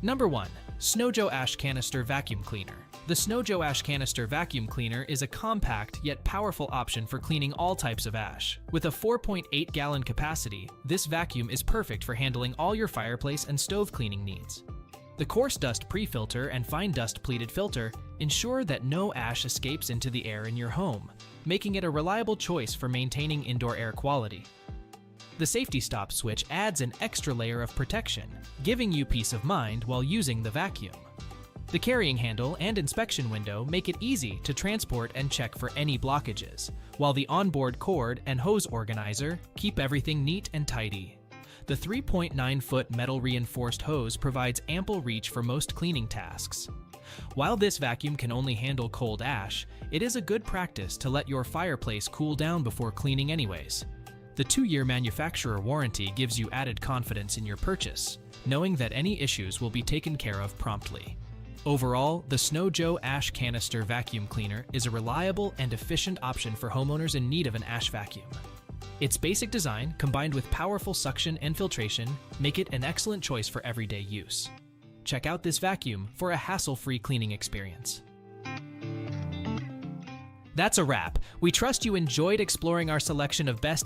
Number 1. Snow Joe Ash Canister Vacuum Cleaner. The Snow Joe Ash Canister Vacuum Cleaner is a compact yet powerful option for cleaning all types of ash. With a 4.8-gallon capacity, this vacuum is perfect for handling all your fireplace and stove cleaning needs. The coarse dust pre-filter and fine dust pleated filter ensure that no ash escapes into the air in your home, making it a reliable choice for maintaining indoor air quality. The safety stop switch adds an extra layer of protection, giving you peace of mind while using the vacuum. The carrying handle and inspection window make it easy to transport and check for any blockages, while the onboard cord and hose organizer keep everything neat and tidy. The 3.9-foot metal reinforced hose provides ample reach for most cleaning tasks. While this vacuum can only handle cold ash, it is a good practice to let your fireplace cool down before cleaning anyways. The 2-year manufacturer warranty gives you added confidence in your purchase, knowing that any issues will be taken care of promptly. Overall, the Snow Joe Ash Canister Vacuum Cleaner is a reliable and efficient option for homeowners in need of an ash vacuum. Its basic design, combined with powerful suction and filtration, make it an excellent choice for everyday use. Check out this vacuum for a hassle-free cleaning experience. That's a wrap. We trust you enjoyed exploring our selection of best